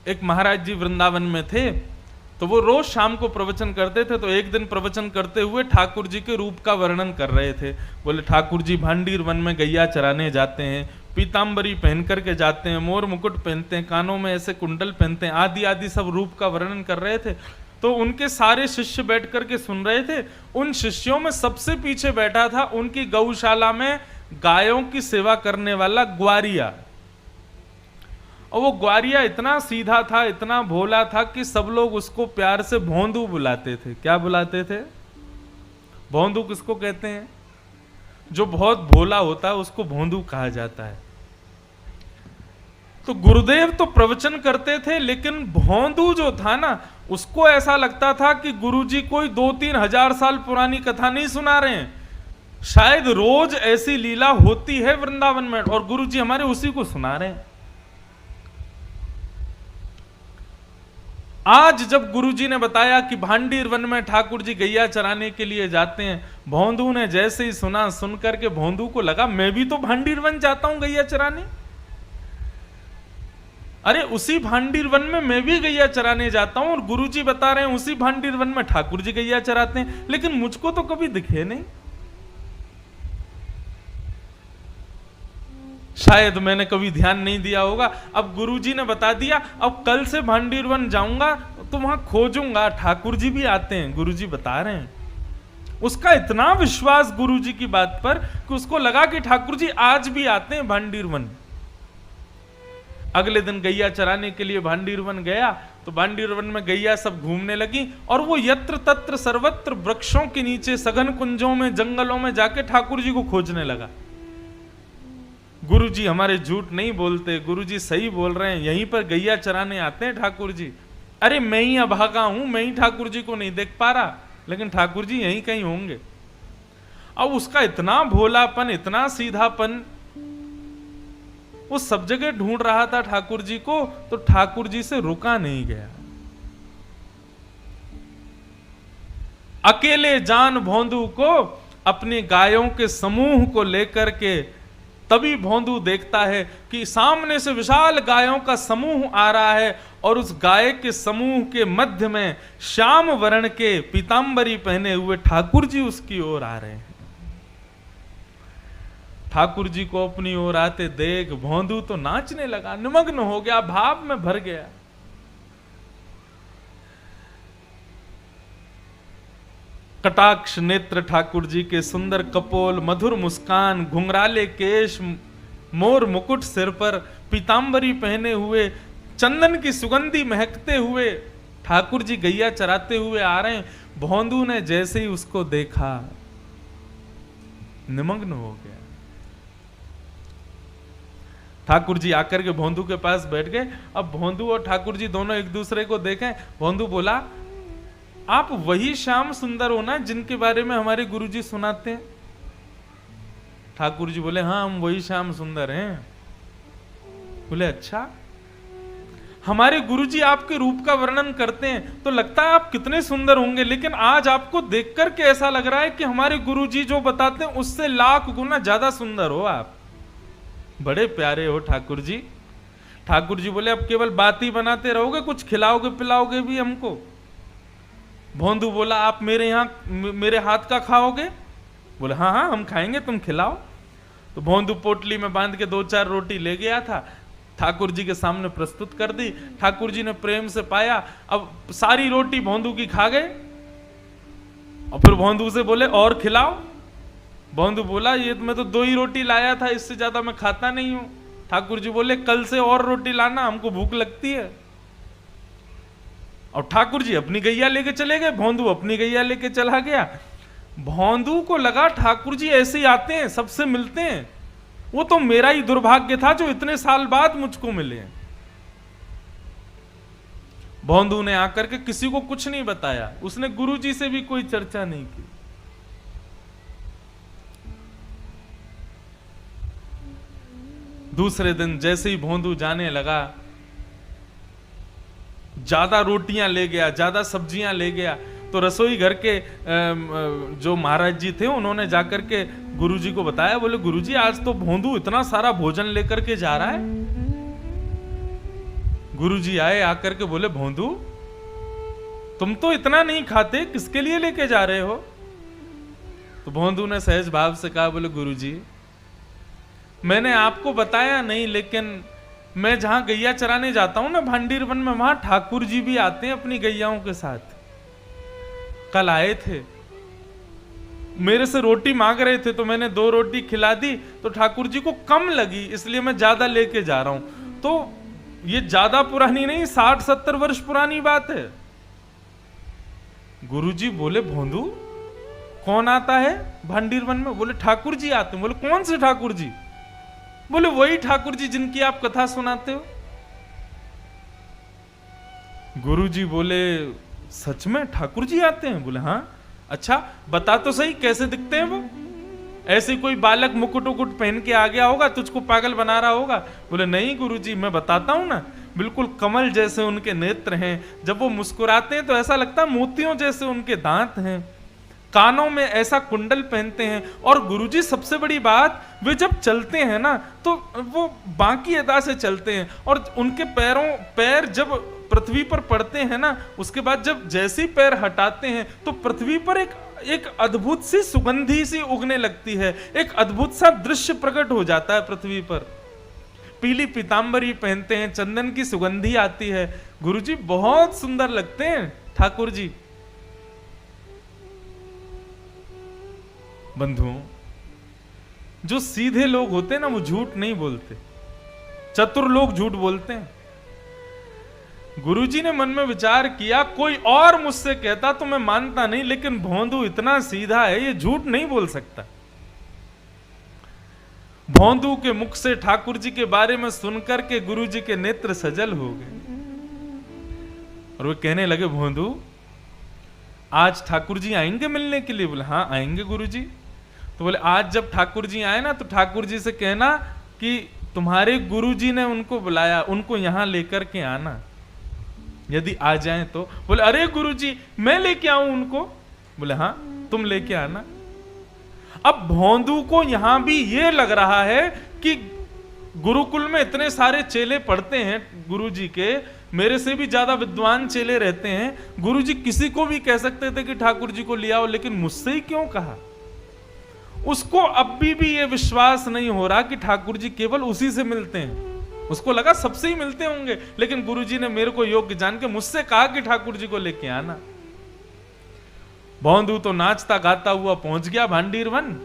एक महाराज जी वृंदावन में थे, तो वो रोज शाम को प्रवचन करते थे। तो एक दिन प्रवचन करते हुए ठाकुर जी के रूप का वर्णन कर रहे थे। बोले ठाकुर जी भांडीर वन में गैया चराने जाते हैं, पीताम्बरी पहन करके जाते हैं, मोर मुकुट पहनते हैं, कानों में ऐसे कुंडल पहनते हैं, आदि आदि सब रूप का वर्णन कर रहे थे। तो उनके सारे शिष्य बैठ करके सुन रहे थे। उन शिष्यों में सबसे पीछे बैठा था उनकी गौशाला में गायों की सेवा करने वाला ग्वारिया। और वो ग्वारिया इतना सीधा था, इतना भोला था कि सब लोग उसको प्यार से भोंदू बुलाते थे। क्या बुलाते थे? भोंदू किसको कहते हैं? जो बहुत भोला होता है उसको भोंदू कहा जाता है। तो गुरुदेव तो प्रवचन करते थे, लेकिन भोंदू जो था ना, उसको ऐसा लगता था कि गुरुजी कोई 2-3 हजार साल पुरानी कथा नहीं सुना रहे हैं, शायद रोज ऐसी लीला होती है वृंदावन में और गुरुजी हमारे उसी को सुना रहे हैं। आज जब गुरुजी ने बताया कि भांडीर वन में ठाकुर जी गैया चराने के लिए जाते हैं, भोंदू ने जैसे ही सुना, सुन करके भोंदू को लगा मैं भी तो भांडीर वन जाता हूं गैया चराने। अरे उसी भांडीर वन में मैं भी गैया चराने जाता हूं और गुरुजी बता रहे हैं उसी भांडीर वन में ठाकुर जी गैया चराते हैं, लेकिन मुझको तो कभी दिखे नहीं। शायद मैंने कभी ध्यान नहीं दिया होगा। अब गुरुजी ने बता दिया, अब कल से भांडीर वन जाऊंगा तो वहां खोजूंगा ठाकुर जी भी आते हैं, गुरुजी बता रहे हैं। उसका इतना विश्वास गुरुजी की बात पर कि उसको लगा कि ठाकुर जी आज भी आते हैं भांडीर वन। अगले दिन गैया चराने के लिए भांडीर वन गया तो भांडीर वन में गैया सब घूमने लगी और वो यत्र तत्र सर्वत्र वृक्षों के नीचे, सघन कुंजों में, जंगलों में जाके ठाकुर जी को खोजने लगा। गुरुजी हमारे झूठ नहीं बोलते, गुरुजी सही बोल रहे हैं, यहीं पर गैया चराने आते हैं ठाकुर जी। अरे मैं ही अभागा हूं, मैं ही ठाकुर जी को नहीं देख पा रहा, लेकिन ठाकुर जी यहीं कहीं होंगे। अब उसका इतना भोलापन, इतना सीधापन, वो सब जगह ढूंढ रहा था ठाकुर जी को, तो ठाकुर जी से रुका नहीं गया। अकेले जान भोंदू को अपनी गायों के समूह को लेकर के तभी भोंदू देखता है कि सामने से विशाल गायों का समूह आ रहा है और उस गाय के समूह के मध्य में श्याम वर्ण के पीतांबरी पहने हुए ठाकुर जी उसकी ओर आ रहे हैं। ठाकुर जी को अपनी ओर आते देख भोंदू तो नाचने लगा, निमग्न हो गया, भाव में भर गया। कटाक्ष नेत्र ठाकुर जी के, सुंदर कपोल, मधुर मुस्कान, घुंघराले केश, मोर मुकुट सिर पर, पीतांबरी पहने हुए, चंदन की सुगंधी महकते हुए ठाकुर जी गैया चराते हुए आ रहे हैं। भोंदू ने जैसे ही उसको देखा निमग्न हो गया। ठाकुर जी आकर के भोंदू के पास बैठ गए। अब भोंदू और ठाकुर जी दोनों एक दूसरे को देखें। भोंदू बोला, आप वही श्याम सुंदर हो ना जिनके बारे में हमारे गुरुजी सुनाते हैं? ठाकुर जी बोले, हाँ हम वही श्याम सुंदर हैं। बोले, अच्छा। हमारे गुरुजी आपके रूप का वर्णन करते हैं तो लगता है आप कितने सुंदर होंगे, लेकिन आज आपको देखकर के ऐसा लग रहा है कि हमारे गुरुजी जो बताते हैं उससे लाख गुना ज्यादा सुंदर हो आप। बड़े प्यारे हो ठाकुर जी। ठाकुर जी बोले, अब केवल बात ही बनाते रहोगे, कुछ खिलाओगे पिलाओगे भी हमको? भोंदू बोला, आप मेरे यहाँ मेरे हाथ का खाओगे? बोले, हाँ हाँ हम खाएंगे, तुम खिलाओ। तो भोंदू पोटली में बांध के 2-4 रोटी ले गया था, ठाकुर जी के सामने प्रस्तुत कर दी। ठाकुर जी ने प्रेम से पाया। अब सारी रोटी भोंदू की खा गए और फिर भोंदू से बोले, और खिलाओ। भोंदू बोला, ये मैं तो 2 ही रोटी लाया था, इससे ज्यादा मैं खाता नहीं हूं। ठाकुर जी बोले, कल से और रोटी लाना, हमको भूख लगती है। और ठाकुर जी अपनी गैया लेके चले गए, भोंदू अपनी गैया लेके चला गया। भोंदू को लगा ठाकुर जी ऐसे ही आते हैं, सबसे मिलते हैं, वो तो मेरा ही दुर्भाग्य था जो इतने साल बाद मुझको मिले। भोंदू ने आकर के किसी को कुछ नहीं बताया, उसने गुरुजी से भी कोई चर्चा नहीं की। दूसरे दिन जैसे ही भोंदू जाने लगा, ज्यादा रोटियां ले गया, ज्यादा सब्जियां ले गया। तो रसोई घर के जो महाराज जी थे उन्होंने जाकर के गुरुजी को बताया। बोले, गुरुजी आज तो भोंदू इतना सारा भोजन लेकर के जा रहा है। गुरुजी आए, आकर के बोले भोंदू तुम तो इतना नहीं खाते, किसके लिए लेके जा रहे हो? तो भोंदू ने सहज भाव से कहा, बोले गुरुजी मैंने आपको बताया नहीं, लेकिन मैं जहां गैया चराने जाता हूं ना भांडीर वन में, वहां ठाकुर जी भी आते हैं अपनी गैयाओं के साथ। कल आए थे, मेरे से रोटी मांग रहे थे, तो मैंने 2 रोटी खिला दी, तो ठाकुर जी को कम लगी, इसलिए मैं ज्यादा लेके जा रहा हूं। तो ये ज्यादा पुरानी नहीं, 60-70 वर्ष पुरानी बात है। गुरुजी बोले भोंदू कौन आता है भांडीर वन में? बोले ठाकुर जी आते हैं। बोले कौन से ठाकुर जी? बोले वही ठाकुर जी जिनकी आप कथा सुनाते हो। गुरुजी बोले सच में ठाकुर जी आते हैं? बोले हाँ। अच्छा बता तो सही कैसे दिखते हैं वो? ऐसे कोई बालक मुकुट उकुट पहन के आ गया होगा, तुझको पागल बना रहा होगा? बोले नहीं गुरुजी मैं बताता हूं ना, बिल्कुल कमल जैसे उनके नेत्र हैं, जब वो मुस्कुराते हैं तो ऐसा लगता है मोतियों जैसे उनके दांत हैं, कानों में ऐसा कुंडल पहनते हैं, और गुरुजी सबसे बड़ी बात, वे जब चलते हैं ना तो वो बांकी अदा से चलते हैं, और उनके पैर जब पृथ्वी पर पड़ते हैं ना, उसके बाद जब जैसे ही पैर हटाते हैं तो पृथ्वी पर एक अद्भुत सी सुगंधी सी उगने लगती है, एक अद्भुत सा दृश्य प्रकट हो जाता है पृथ्वी पर। पीली पीतांबरी पहनते हैं, चंदन की सुगंधी आती है, गुरुजी बहुत सुंदर लगते हैं ठाकुर जी। बंधुओं, जो सीधे लोग होते हैं ना वो झूठ नहीं बोलते, चतुर लोग झूठ बोलते हैं। गुरुजी ने मन में विचार किया, कोई और मुझसे कहता तो मैं मानता नहीं, लेकिन भोंदू इतना सीधा है, ये झूठ नहीं बोल सकता। भोंदू के मुख से ठाकुर जी के बारे में सुनकर के गुरुजी के नेत्र सजल हो गए, और वे कहने लगे भोंदू आज ठाकुर जी आएंगे मिलने के लिए? बोले हाँ आएंगे गुरुजी। तो बोले आज जब ठाकुर जी आए ना तो ठाकुर जी से कहना कि तुम्हारे गुरुजी ने उनको बुलाया, उनको यहां लेकर के आना, यदि आ जाए तो। बोले अरे गुरुजी मैं लेके आऊं उनको? बोले हाँ तुम लेके आना। अब भोंदू को यहां भी ये लग रहा है कि गुरुकुल में इतने सारे चेले पढ़ते हैं गुरुजी के, मेरे से भी ज्यादा विद्वान चेले रहते हैं, गुरुजी किसी को भी कह सकते थे कि ठाकुर जी को ले आओ, लेकिन मुझसे ही क्यों कहा? उसको अब भी ये विश्वास नहीं हो रहा कि ठाकुर जी केवल उसी से मिलते हैं। उसको लगा सबसे ही मिलते होंगे, लेकिन गुरुजी ने मेरे को योग्य जान के मुझसे कहा कि ठाकुर जी को लेके आना। भोंदू तो नाचता गाता हुआ पहुंच गया भांडीर वन।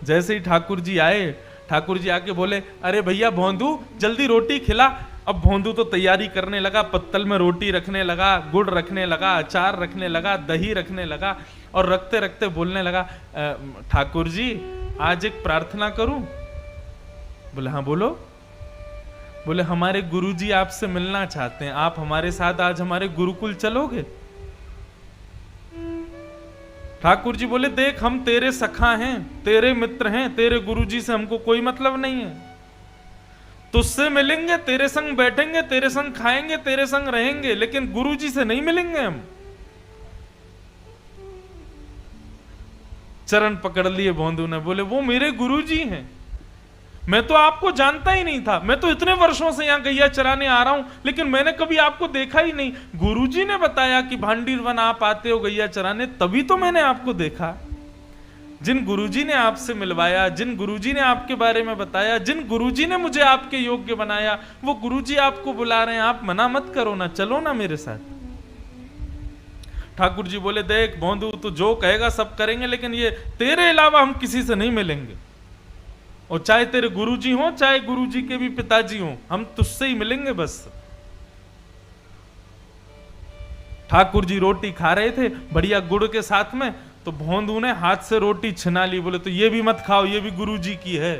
जैसे ही ठाकुर जी आए, ठाकुर जी आके बोले अरे भैया भोंदू जल्दी रोटी खिला। अब भोंदू तो तैयारी करने लगा, पत्तल में रोटी रखने लगा, गुड़ रखने लगा, अचार रखने लगा, दही रखने लगा, और रखते रखते बोलने लगा ठाकुर जी आज एक प्रार्थना करूं? बोले हाँ बोलो। बोले हमारे गुरुजी आपसे मिलना चाहते हैं, आप हमारे साथ आज हमारे गुरुकुल चलोगे? ठाकुर जी बोले देख हम तेरे सखा हैं, तेरे मित्र हैं, तेरे गुरुजी से हमको कोई मतलब नहीं है, तुझसे मिलेंगे, तेरे संग बैठेंगे, तेरे संग खाएंगे, तेरे संग रहेंगे, लेकिन गुरुजी से नहीं मिलेंगे हम। चरण पकड़ लिए भोंदू ने, बोले वो मेरे गुरुजी हैं, मैं तो आपको जानता ही नहीं था, मैं तो इतने वर्षों से यहां गैया चराने आ रहा हूं, लेकिन मैंने कभी आपको देखा ही नहीं। गुरुजी ने बताया कि भांडीर वन आप आते हो गैया चराने, तभी तो मैंने आपको देखा। जिन गुरुजी ने आपसे मिलवाया, जिन गुरुजी ने आपके बारे में बताया, जिन गुरुजी ने मुझे आपके योग्य बनाया, वो गुरुजी आपको बुला रहे हैं, आप मना मत करो ना, चलो ना मेरे साथ। ठाकुर जी बोले देख भोंदू तू जो कहेगा सब करेंगे, लेकिन ये तेरे अलावा हम किसी से नहीं मिलेंगे, और चाहे तेरे गुरुजी हो चाहे गुरुजी के भी पिताजी हो, हम तुझसे ही मिलेंगे बस। ठाकुर जी रोटी खा रहे थे बढ़िया गुड़ के साथ में, तो भोंदू ने हाथ से रोटी छिना ली, बोले तो ये भी मत खाओ, ये भी गुरुजी की है।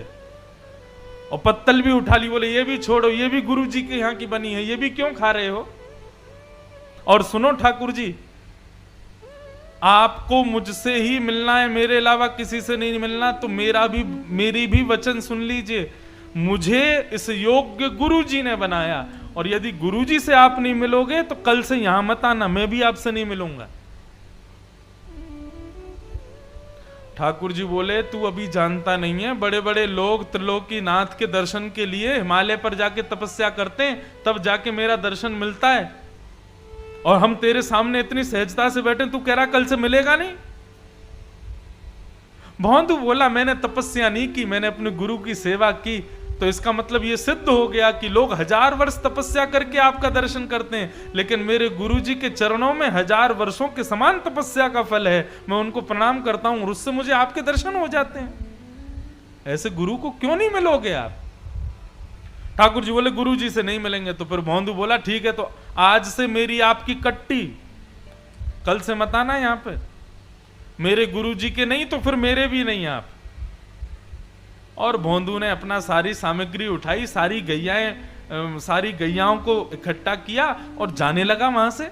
और पत्तल भी उठा ली, बोले ये भी छोड़ो, ये भी गुरुजी के यहां की बनी है, ये भी क्यों खा रहे हो? और सुनो ठाकुर जी, आपको मुझसे ही मिलना है, मेरे अलावा किसी से नहीं मिलना, तो मेरी भी वचन सुन लीजिए, मुझे इस योग्य गुरुजी ने बनाया, और यदि गुरुजी से आप नहीं मिलोगे तो कल से यहां मत आना, मैं भी आपसे नहीं मिलूंगा। ठाकुर जी बोले तू अभी जानता नहीं है, बड़े बड़े लोग त्रिलोकीनाथ के दर्शन के लिए हिमालय पर जाके तपस्या करते हैं, तब जाके मेरा दर्शन मिलता है, और हम तेरे सामने इतनी सहजता से बैठे, तू कह रहा कल से मिलेगा नहीं। भौंदू बोला मैंने तपस्या नहीं की, मैंने अपने गुरु की सेवा की, तो इसका मतलब यह सिद्ध हो गया कि लोग 1000 वर्ष तपस्या करके आपका दर्शन करते हैं, लेकिन मेरे गुरुजी के चरणों में 1000 वर्षों के समान तपस्या का फल है। मैं उनको प्रणाम करता हूं और उससे मुझे आपके दर्शन हो जाते हैं। ऐसे गुरु को क्यों नहीं मिलोगे आप? ठाकुर जी बोले गुरु जी से नहीं मिलेंगे। तो फिर भौंदू बोला ठीक है, तो आज से मेरी आपकी कट्टी, कल से मत आना यहां पे, मेरे गुरु जी के नहीं तो फिर मेरे भी नहीं आप। और भौंदू ने अपना सारी सामग्री उठाई, सारी गैयाओं को इकट्ठा किया और जाने लगा वहां से,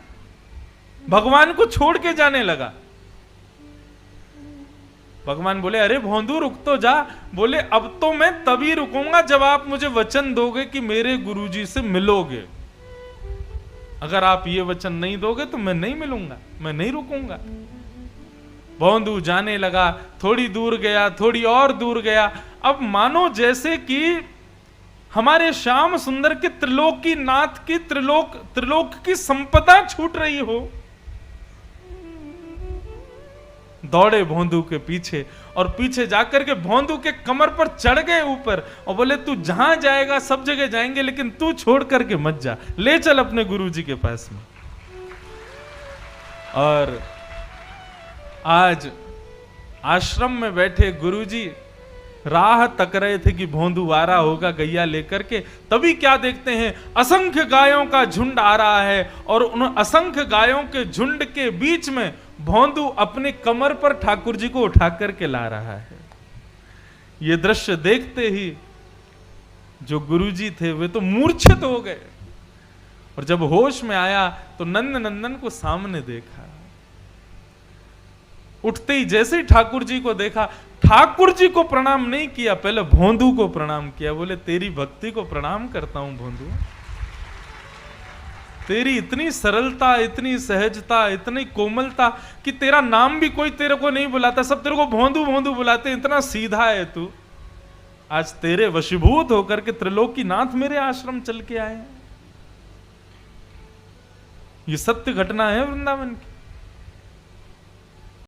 भगवान को छोड़ के जाने लगा। भगवान बोले अरे भौंदू रुक तो जा। बोले अब तो मैं तभी रुकूंगा जब आप मुझे वचन दोगे कि मेरे गुरुजी से मिलोगे। अगर आप ये वचन नहीं दोगे तो मैं नहीं मिलूंगा, मैं नहीं रुकूंगा। भौंदू जाने लगा, थोड़ी दूर गया, थोड़ी और दूर गया। अब मानो जैसे कि हमारे श्याम सुंदर के त्रिलोकीनाथ की त्रिलोक की संपदा छूट रही हो। दौड़े भौंदू के पीछे और पीछे जाकर के भौंदू के कमर पर चढ़ गए ऊपर और बोले तू जहां जाएगा सब जगह जाएंगे, लेकिन तू छोड़ करके मत जा, ले चल अपने गुरुजी के पास में। और आज आश्रम में बैठे गुरुजी राह तक रहे थे कि भौंदू आ रहा होगा गैया लेकर के। तभी क्या देखते हैं, असंख्य गायों का झुंड आ रहा है और उन असंख्य गायों के झुंड के बीच में भौंदू अपने कमर पर ठाकुर जी को उठा करके ला रहा है। यह दृश्य देखते ही जो गुरुजी थे वे तो मूर्छित हो गए, और जब होश में आया तो नंद नंदन को सामने देखा। उठते ही जैसे ही ठाकुर जी को देखा, ठाकुर जी को प्रणाम नहीं किया, पहले भौंदू को प्रणाम किया। बोले तेरी भक्ति को प्रणाम करता हूं भौंदू, तेरी इतनी सरलता, इतनी सहजता, इतनी कोमलता कि तेरा नाम भी कोई तेरे को नहीं बुलाता, सब तेरे को भौंदू भौंदू बुलाते, इतना सीधा है तू। आज तेरे वशीभूत होकर के त्रिलोकीनाथ मेरे आश्रम चल के आए। ये सत्य घटना है वृंदावन की।